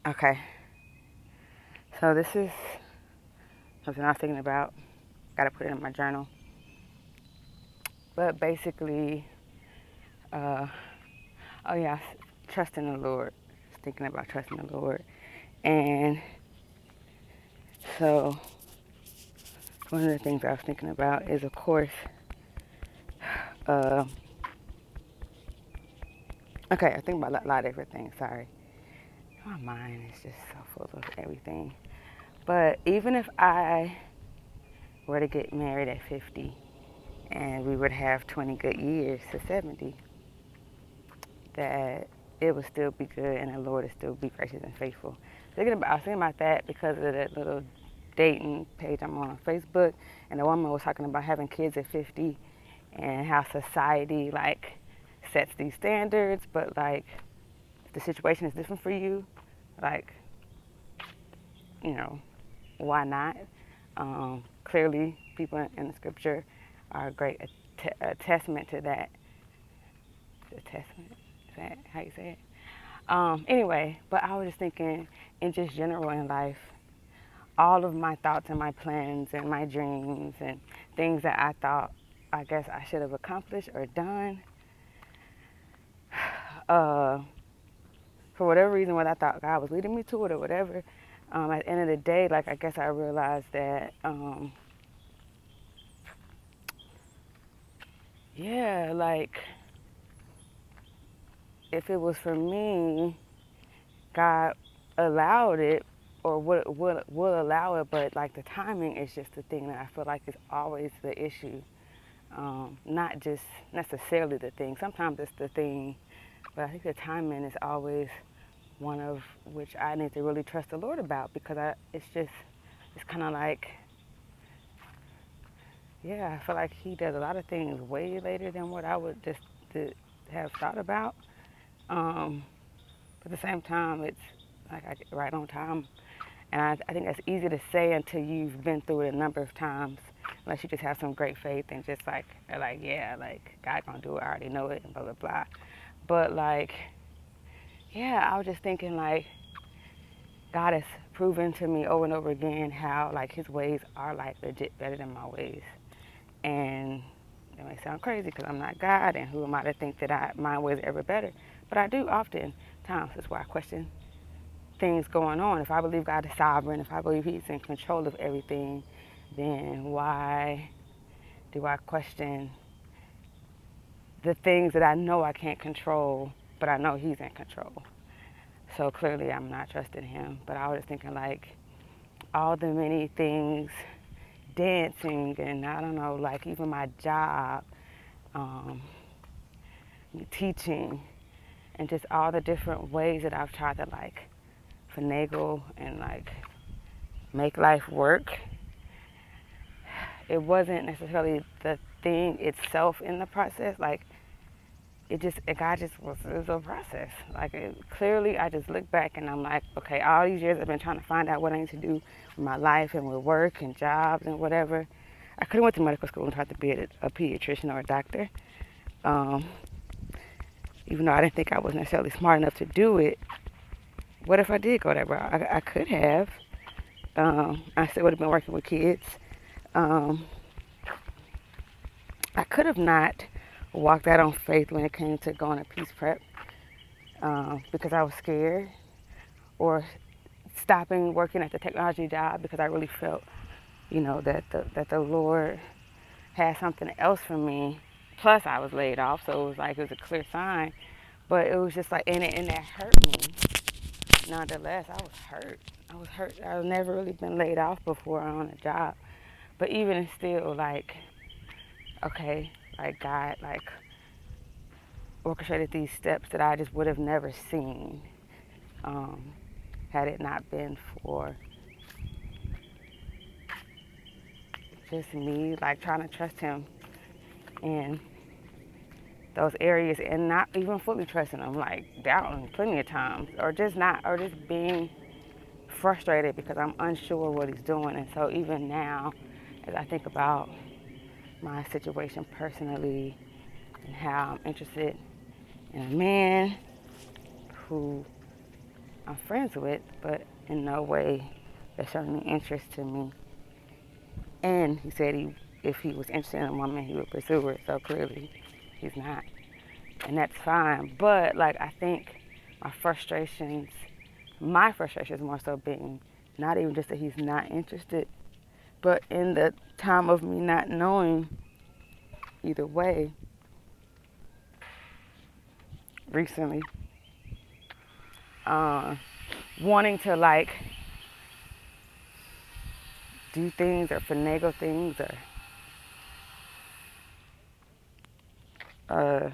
Okay, so this is something I was thinking about. Got to put it in my journal. But basically, uh, oh yeah, trusting the Lord. Thinking about trusting the Lord. And so one of the things I was thinking about is, of course, uh, okay, I think about a lot of different things. Sorry. My mind is just so full of everything. But even if I were to get married at 50 and we would have 20 good years to 70, that it would still be good and the Lord would still be gracious and faithful. I was thinking about that because of that little dating page I'm on Facebook, and the woman was talking about having kids at 50 and how society like sets these standards, but like if the situation is different for you, like, you know, why not? Clearly, people in the scripture are a great testament to that. A testament? Is that how you say it? Anyway, but I was just thinking, in just general in life, all of my thoughts and my plans and my dreams and things that I thought I guess I should have accomplished or done, uh, for whatever reason, what I thought God was leading me to it or whatever, at the end of the day, like I guess I realized that, yeah, like if it was for me, God allowed it or would allow it, but like the timing is just the thing that I feel like is always the issue. Not just necessarily the thing. Sometimes it's the thing, but I think the timing is always one of which I need to really trust the Lord about because it's kind of like, yeah, I feel like He does a lot of things way later than what I would just have thought about. Um, but at the same time, it's like right on time. And I think that's easy to say until you've been through it a number of times, unless you just have some great faith and just like yeah, like God gonna do it. I already know it, and blah blah blah. But like, yeah, I was just thinking like God has proven to me over and over again how like His ways are like legit better than my ways. And it may sound crazy because I'm not God, and who am I to think that my ways are ever better? But I do often times. That's why I question things going on. If I believe God is sovereign, if I believe He's in control of everything, then why do I question the things that I know I can't control, but I know He's in control? So clearly I'm not trusting Him. But I was thinking like all the many things, dancing and I don't know, like even my job, um, teaching, and just all the different ways that I've tried to like finagle and like make life work. It wasn't necessarily the thing itself in the process. Like God just was, it was a process. Clearly, I just look back and I'm like, okay, all these years I've been trying to find out what I need to do with my life and with work and jobs and whatever. I could have went to medical school and tried to be a pediatrician or a doctor. Um, Even though I didn't think I was necessarily smart enough to do it. What if I did go that route? I could have. I still would have been working with kids. Um, I could have not walked out on faith when it came to going to peace prep because I was scared, or stopping working at the technology job because I really felt, that the Lord had something else for me. Plus, I was laid off, so it was a clear sign. But it was just like, and that hurt me. Nonetheless, I was hurt. I was hurt. I've never really been laid off before on a job. But even still, like, okay, like God, like orchestrated these steps that I just would have never seen um, had it not been for just me, like trying to trust Him in those areas and not even fully trusting Him, like doubting plenty of times, or just being frustrated because I'm unsure what He's doing. And so even now, as I think about my situation personally and how I'm interested in a man who I'm friends with, but in no way they're showing any interest to me. And he said if he was interested in a woman, he would pursue her. So clearly, he's not, and that's fine. But like I think my frustrations, my frustrations more so being not even just that he's not interested, but in the time of me not knowing either way recently, uh, wanting to like do things or finagle things or uh,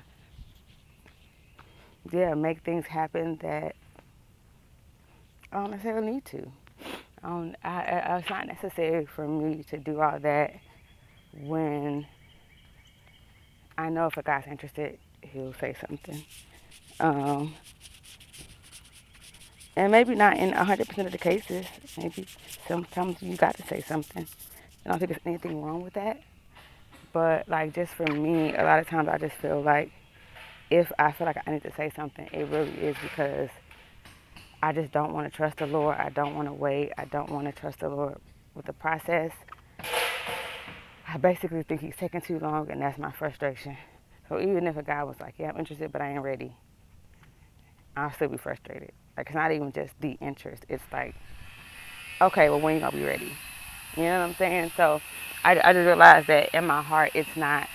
yeah, make things happen that I don't necessarily need to. It's not necessary for me to do all that when I know if a guy's interested, he'll say something. Um, and maybe not in 100% of the cases. Maybe sometimes you got to say something. I don't think there's anything wrong with that. But like just for me, a lot of times I just feel like if I feel like I need to say something, it really is because I just don't want to trust the Lord. I don't want to wait. I don't want to trust the Lord with the process. I basically think he's taking too long, and that's my frustration. So even if a guy was like, "Yeah, I'm interested, but I ain't ready," I'll still be frustrated. Like it's not even just the interest. It's like, okay, well, when you gonna be ready? You know what I'm saying? So I just realized that in my heart, it's not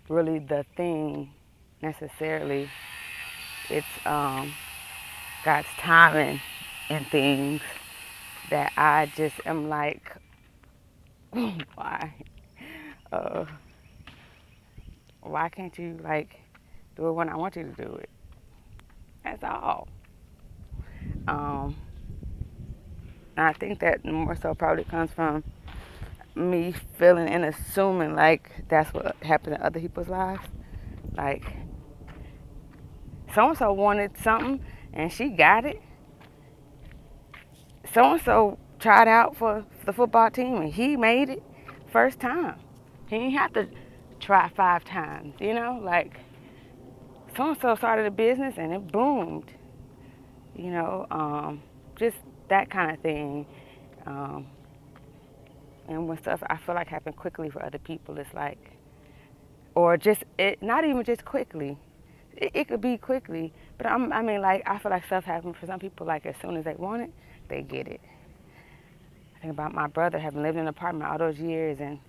really the thing necessarily. It's God's timing and things that I just am like, why? Uh, why can't you like do it when I want you to do it? That's all. Um, I think that more so probably comes from me feeling and assuming like that's what happened in other people's lives. Like so and so wanted something and she got it. So and so tried out for the football team and he made it first time. He didn't have to try 5 times, you know? Like so and so started a business and it boomed, you know? Just that kind of thing. Um, and when stuff I feel like happened quickly for other people, it's like, or just it, not even just quickly. It could be quickly, but I mean, like I feel like stuff happens for some people. Like as soon as they want it, they get it. I think about my brother having lived in an apartment all those years, and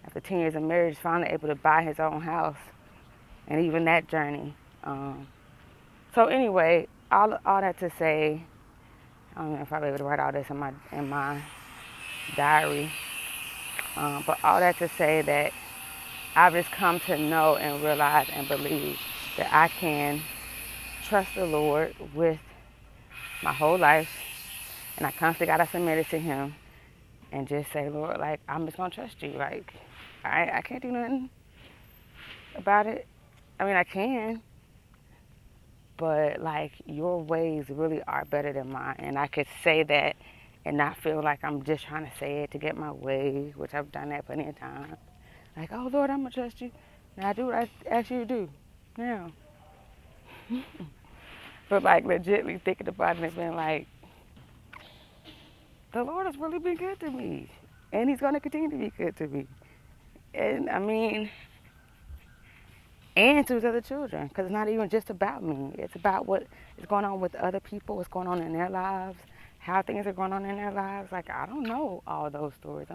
after 10 years of marriage, finally able to buy his own house, and even that journey. So anyway, all that to say, I don't know if I'll be able to write all this in my diary, but all that to say that I've just come to know and realize and believe that I can trust the Lord with my whole life, and I constantly gotta submit it to Him and just say, Lord, like I'm just gonna trust you. Like I can't do nothing about it. I mean, I can, but like your ways really are better than mine, and I could say that and not feel like I'm just trying to say it to get my way, which I've done that plenty of times. Like, oh Lord, I'm gonna trust you. Now I do what I ask you to do. Now, but like legitly thinking about it and being like, the Lord has really been good to me, and He's gonna continue to be good to me. And I mean, and to his other children, because it's not even just about me. It's about what is going on with other people, what's going on in their lives, how things are going on in their lives. Like I don't know all those stories.